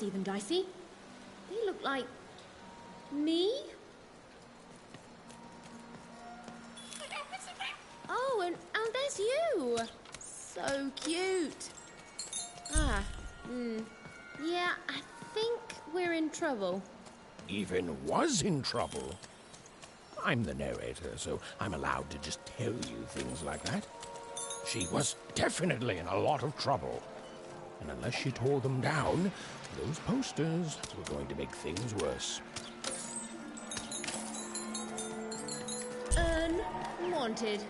see them, Dicey. They look like... me? Oh, and there's you. So cute. Yeah, I think we're in trouble. Even was in trouble? I'm the narrator, so I'm allowed to just tell you things like that. She was definitely in a lot of trouble. And unless she tore them down, those posters were going to make things worse. Unwanted.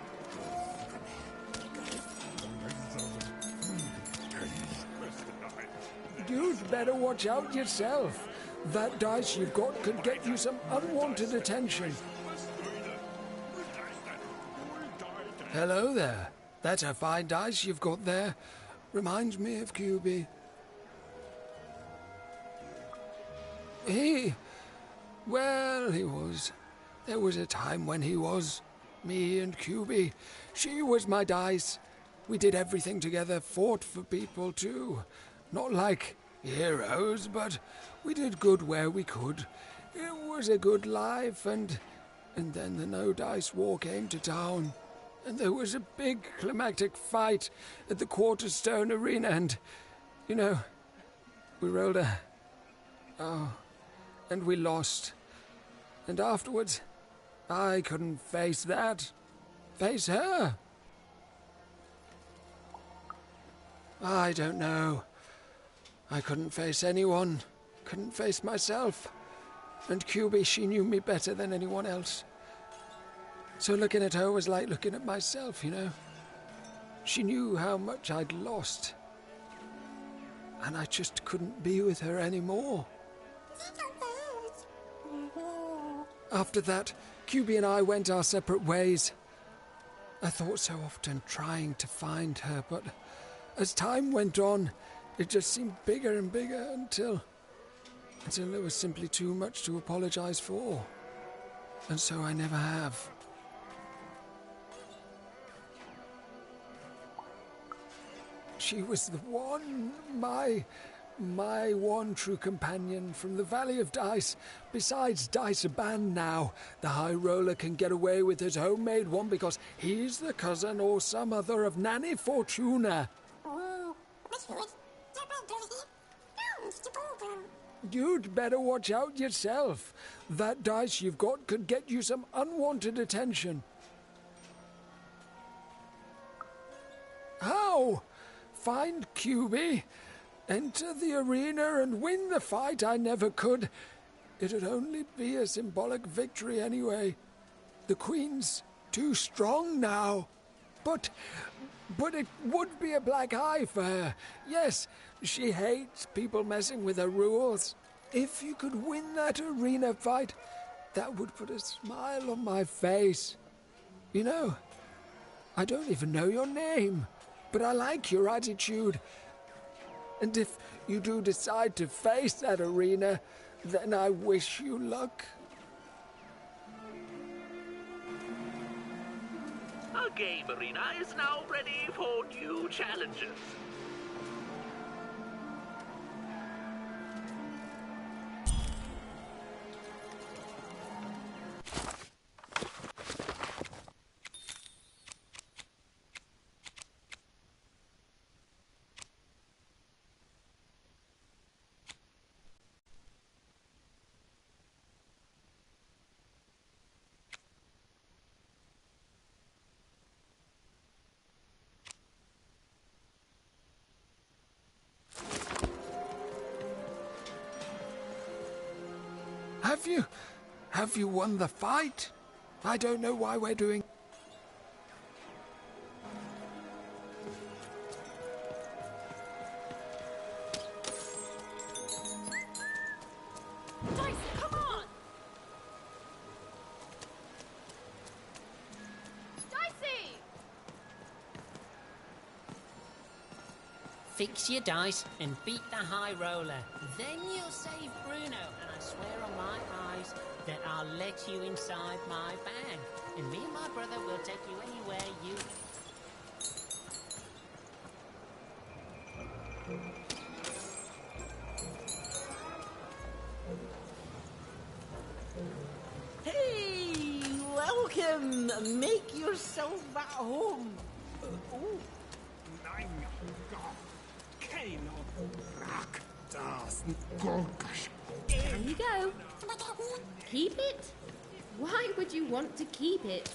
You'd better watch out yourself. That dice you've got could get you some unwanted attention. Hello there. That's a fine dice you've got there. Reminds me of QB. Well, he was. There was a time when he was. Me and QB. She was my dice. We did everything together, fought for people too. Not like heroes, but we did good where we could. It was a good life, and then the No Dice War came to town. And there was a big climactic fight at the Quarterstone Arena, and, you know, we rolled a... Oh, and we lost. And afterwards, I couldn't face that. Face her. I don't know. I couldn't face anyone. Couldn't face myself. And QB, she knew me better than anyone else. So looking at her was like looking at myself, you know. She knew how much I'd lost. And I just couldn't be with her anymore. After that, QB and I went our separate ways. I thought so often trying to find her, but as time went on, it just seemed bigger and bigger until there was simply too much to apologize for. And so I never have. She was the one, my one true companion from the Valley of Dice. Besides, Dice are banned now. The High Roller can get away with his homemade one because he's the cousin or some other of Nanny Fortuna. You'd better watch out yourself. That dice you've got could get you some unwanted attention. How? Find QB, enter the arena and win the fight I never could. It'd only be a symbolic victory anyway. The Queen's too strong now. But it would be a black eye for her. Yes, she hates people messing with her rules. If you could win that arena fight, that would put a smile on my face. You know, I don't even know your name, but I like your attitude. And if you do decide to face that arena, then I wish you luck. Our game arena is now ready for new challenges. Have you won the fight? I don't know why we're doing... Dice, come on! Dicey! Fix your dice and beat the High Roller. Then you'll save Bruno, and I swear on my eyes that I'll let you inside my bag. And me and my brother will take you anywhere you... Make yourself at home. Nein, Gott. Keino. Rak. Das. Gorgash. There you go. Keep it? Why would you want to keep it?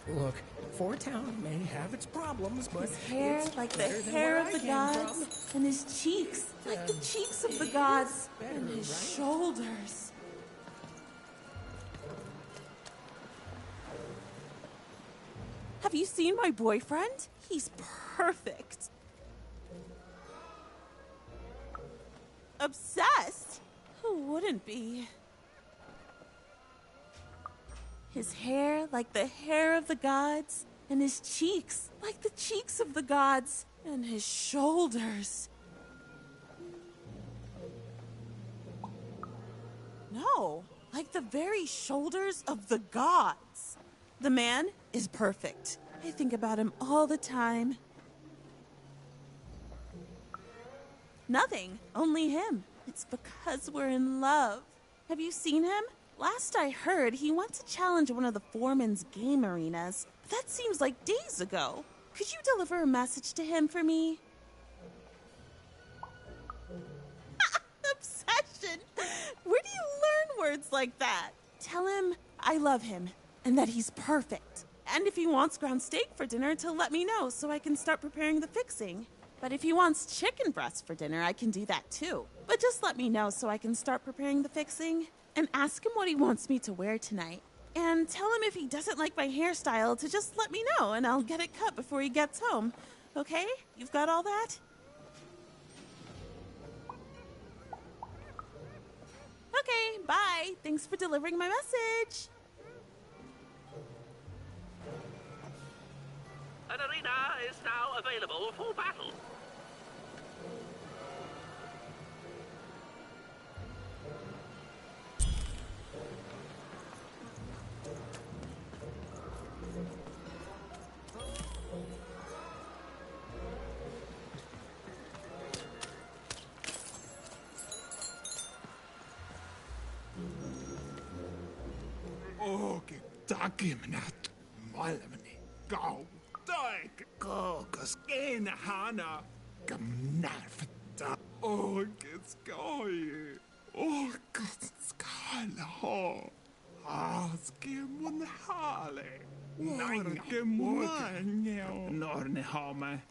Look, Four Town may have its problems, but His hair it's like the better than hair where of I the came gods, and his cheeks like the cheeks of the gods, and his right? shoulders. Have you seen my boyfriend? He's perfect. Obsessed? Who wouldn't be? His hair like the hair of the gods, and his cheeks like the cheeks of the gods, and his shoulders. No, like the very shoulders of the gods. The man is perfect. I think about him all the time. Nothing, only him. It's because we're in love. Have you seen him? Last I heard, he wants to challenge one of the foreman's game arenas. But that seems like days ago. Could you deliver a message to him for me? Obsession! Where do you learn words like that? Tell him I love him and that he's perfect. And if he wants ground steak for dinner, to let me know so I can start preparing the fixing. But if he wants chicken breast for dinner, I can do that too. But just let me know so I can start preparing the fixing. And ask him what he wants me to wear tonight. And tell him if he doesn't like my hairstyle to just let me know and I'll get it cut before he gets home. Okay? You've got all that? Okay, bye. Thanks for delivering my message. An arena is now available for battle. Oke, takimnat. Maailmani. Gau. Taik. Kokas. Kenahana. Kamnarfta. Orkes kai. Orkes skala. Aske munhale. Norke munhale. Norne hame.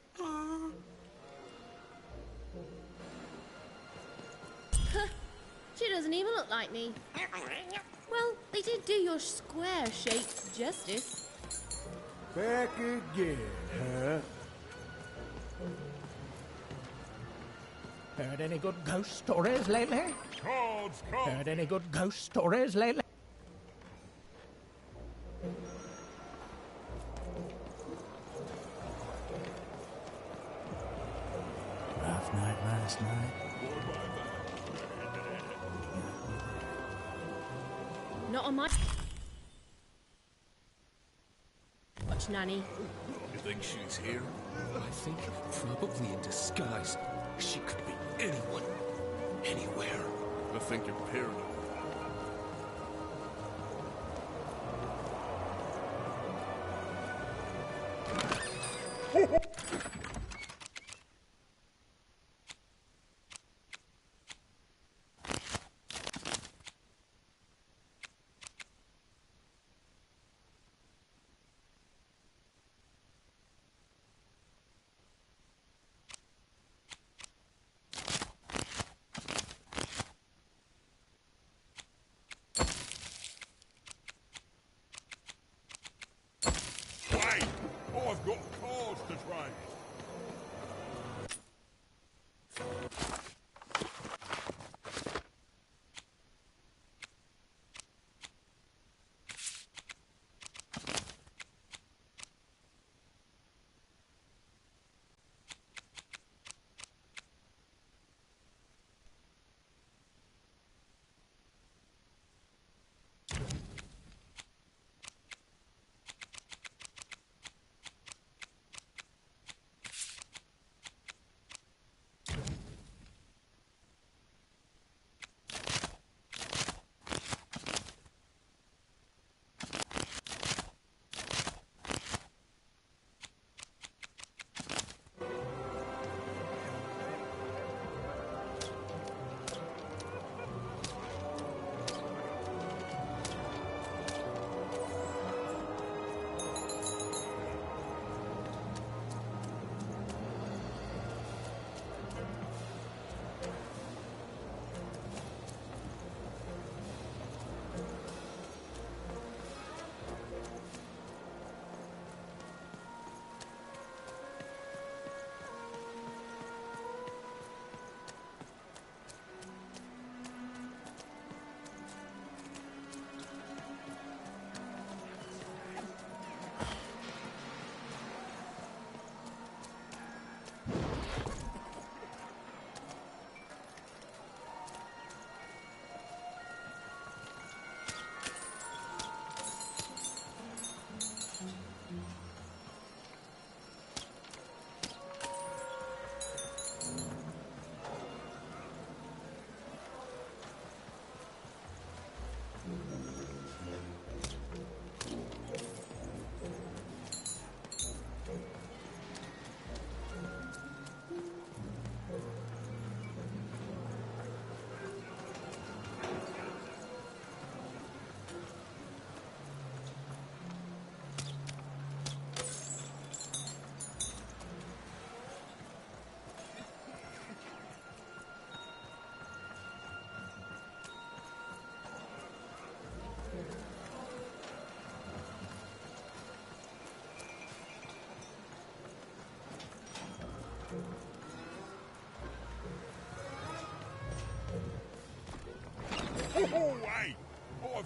She doesn't even look like me. Well, they did do your square shape justice. Back again, huh? Heard any good ghost stories lately? Cards, Heard any good ghost stories lately? Rough night last night. Not on my watch, Nanny. You think she's here? I think probably in disguise. She could be anyone, anywhere. I think you're paranoid. I've got cards to trade.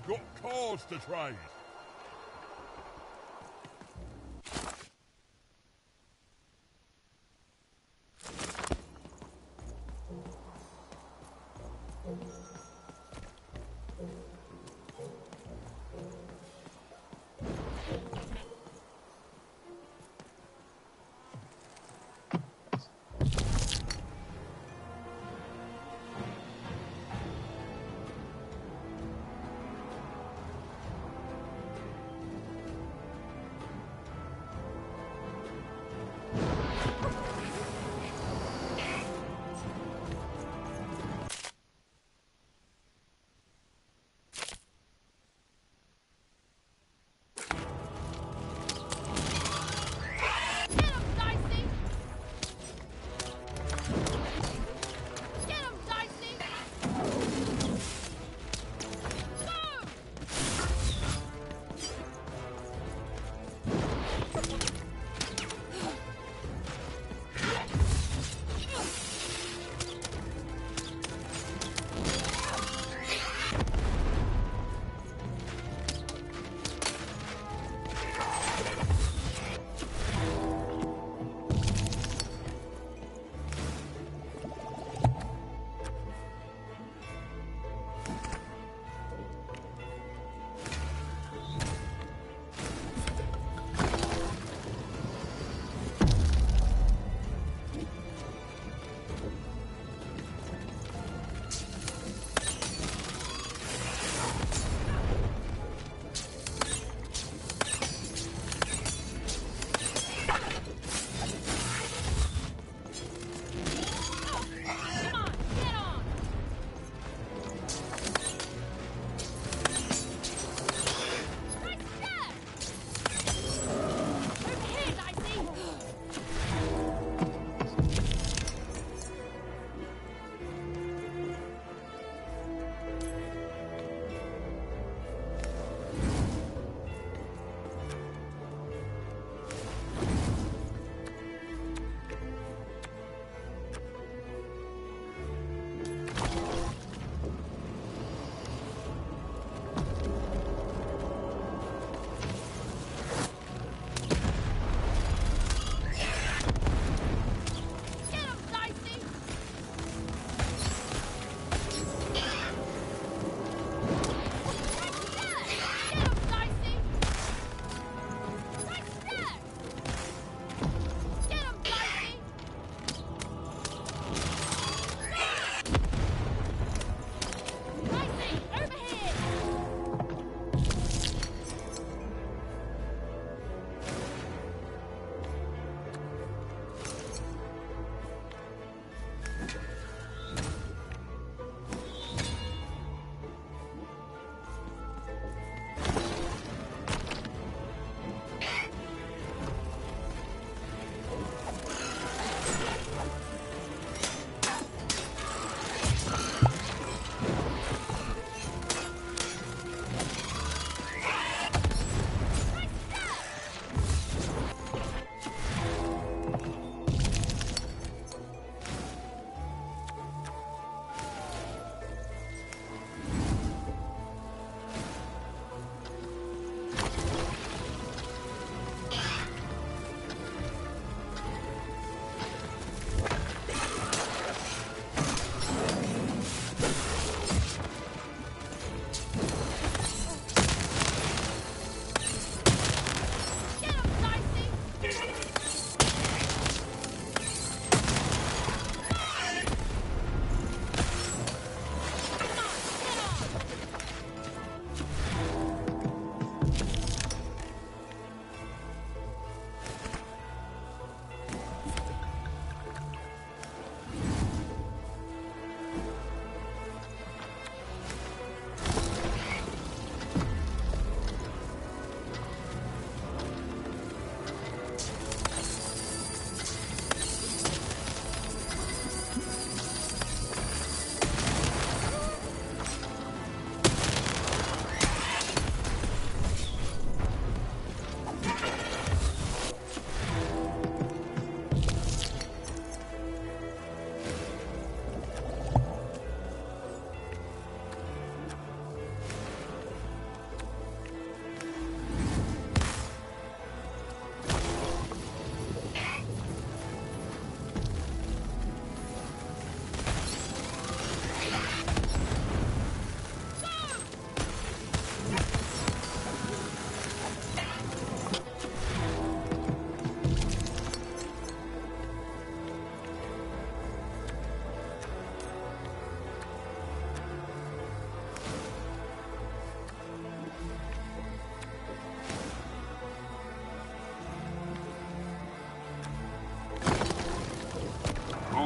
got cards to trade.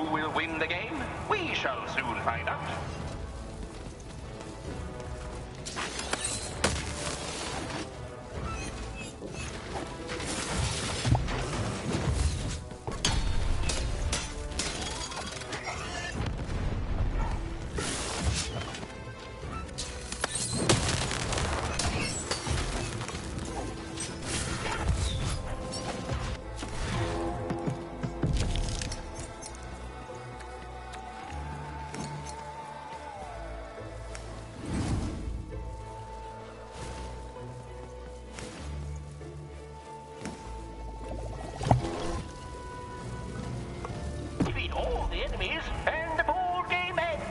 Who will win the game? We shall soon find out. Defeat all the enemies, and the board game ends.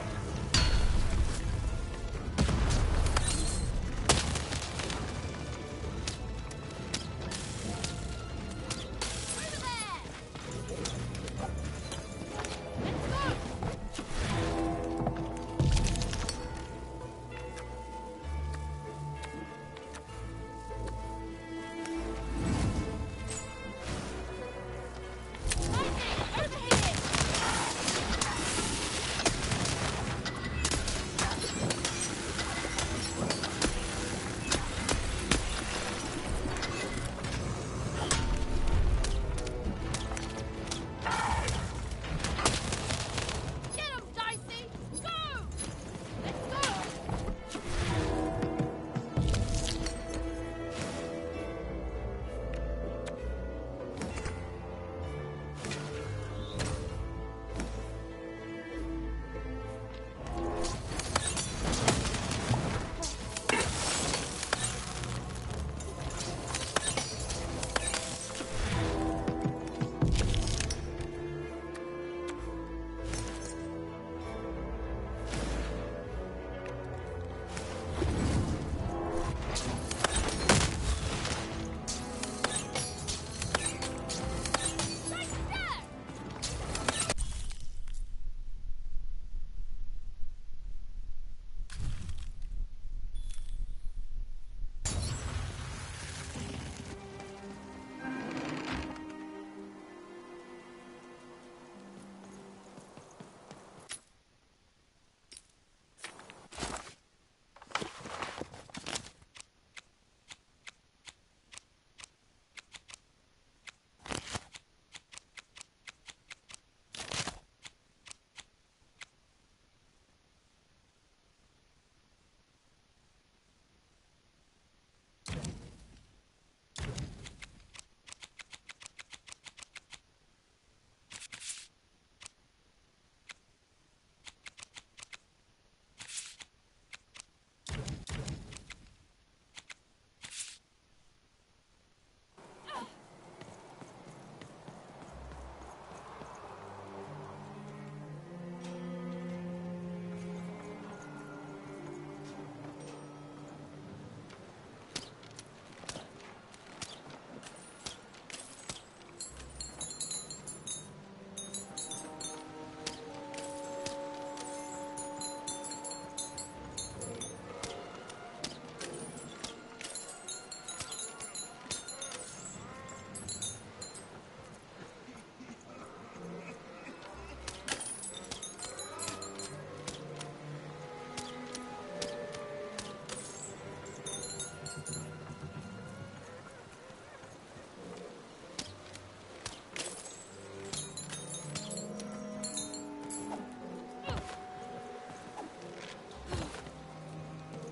Get him, Dicey! Go! Let's go!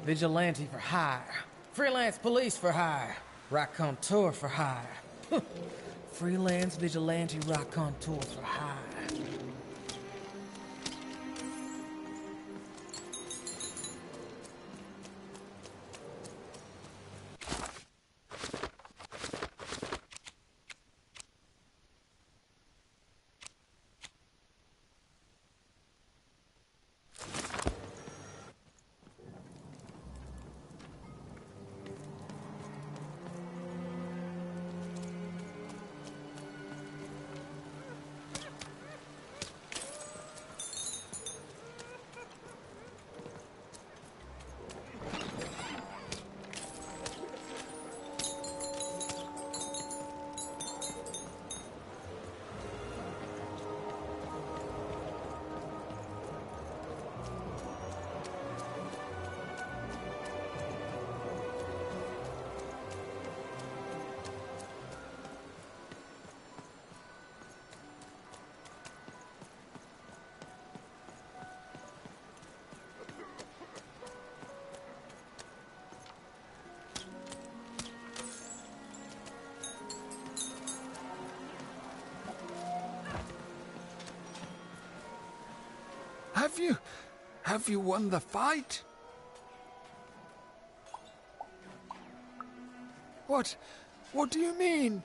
Vigilante for hire. Freelance police for hire. Raconteur for hire. Freelance vigilante raconteur for hire. Have you won the fight? What do you mean?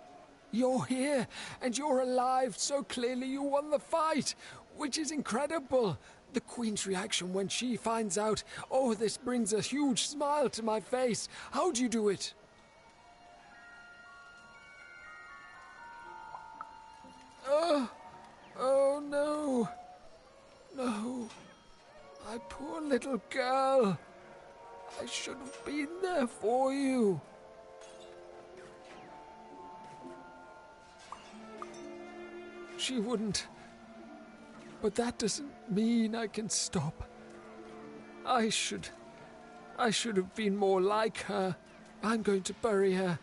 You're here, and you're alive, so clearly you won the fight, which is incredible. The Queen's reaction when she finds out, oh, this brings a huge smile to my face. How'd you do it? Oh no. No. My poor little girl. I should have been there for you. She wouldn't. But that doesn't mean I can stop. I should have been more like her. I'm going to bury her.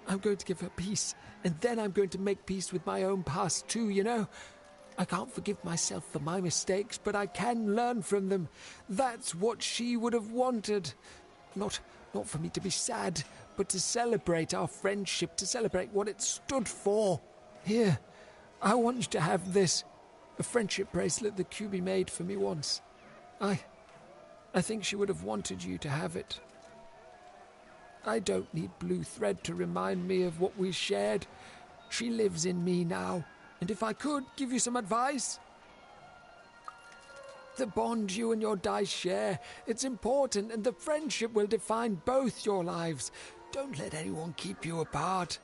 I'm going to give her peace, and then I'm going to make peace with my own past too, you know? I can't forgive myself for my mistakes, but I can learn from them. That's what she would have wanted. Not for me to be sad, but to celebrate our friendship, to celebrate what it stood for. Here, I want you to have this. A friendship bracelet that QB made for me once. I think she would have wanted you to have it. I don't need blue thread to remind me of what we shared. She lives in me now, and if I could give you some advice... The bond you and your dice share, it's important, and the friendship will define both your lives. Don't let anyone keep you apart.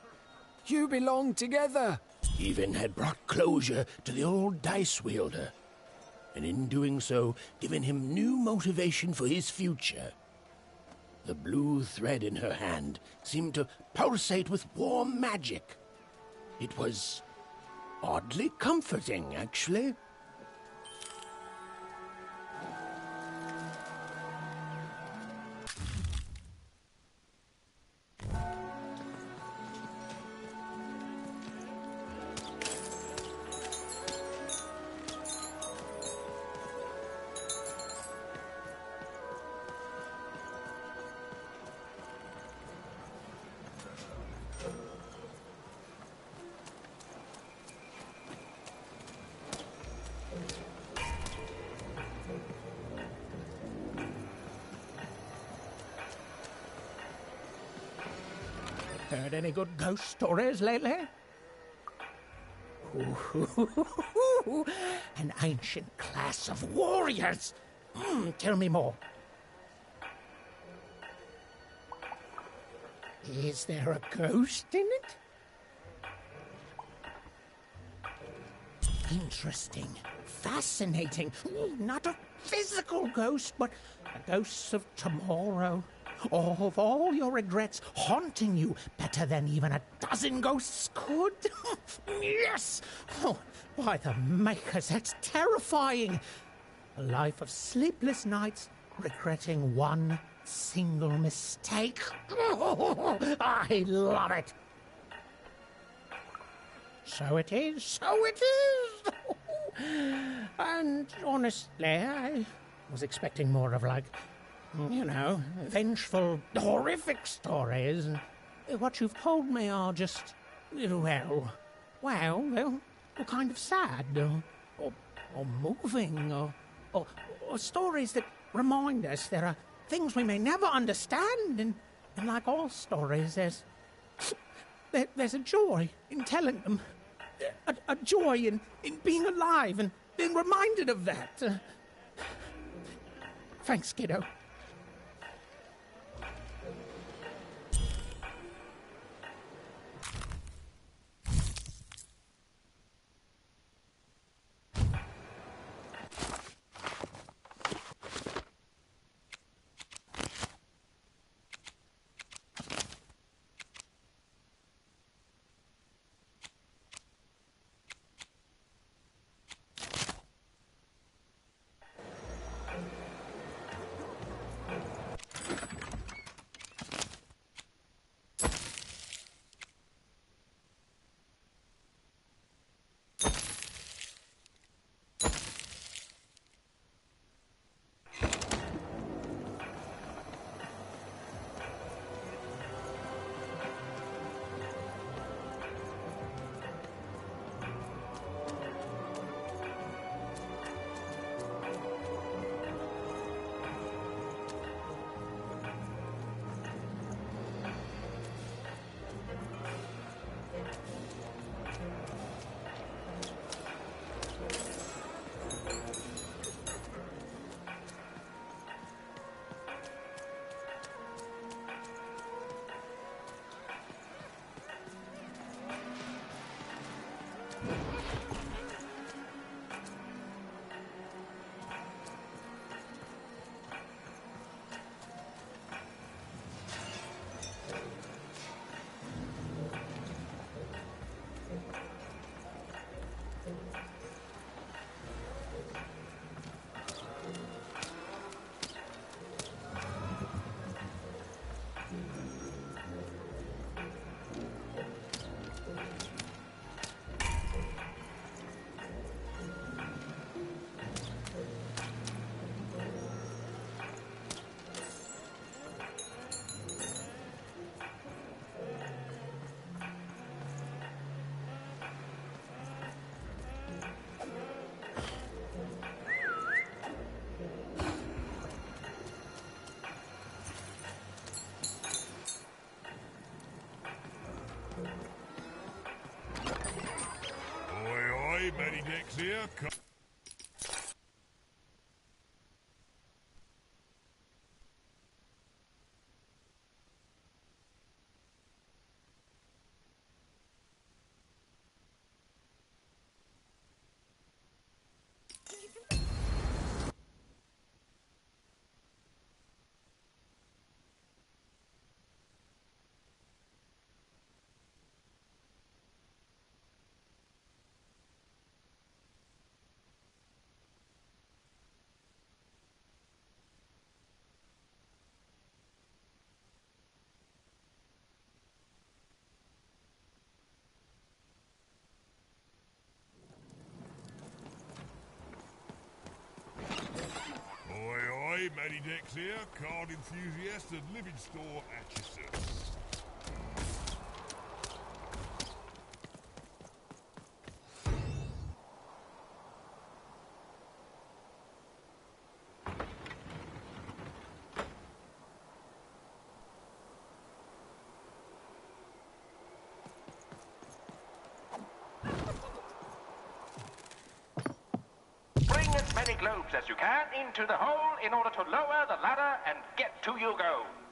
You belong together. Even had brought closure to the old dice wielder, and in doing so, given him new motivation for his future. The blue thread in her hand seemed to pulsate with warm magic. It was oddly comforting, actually. Heard any good ghost stories lately? An ancient class of warriors. Tell me more. Is there a ghost in it? Interesting. Fascinating. Not a physical ghost, but a ghost of tomorrow. Or of all your regrets haunting you better than even a dozen ghosts could? Yes! Oh, by the makers, that's terrifying. A life of sleepless nights, regretting one single mistake. Oh, I love it. So it is, so it is. And honestly, I was expecting more of like... you know, vengeful, horrific stories. What you've told me are just, well, kind of sad, or moving, or stories that remind us there are things we may never understand, and like all stories, there's a joy in telling them, a joy in being alive and being reminded of that. Thanks, kiddo. oi, Medidex here. Oi, Medidex here, card enthusiast and living store at your service. Bring as many globes as you can into the hole in order to lower the ladder and get to your goal.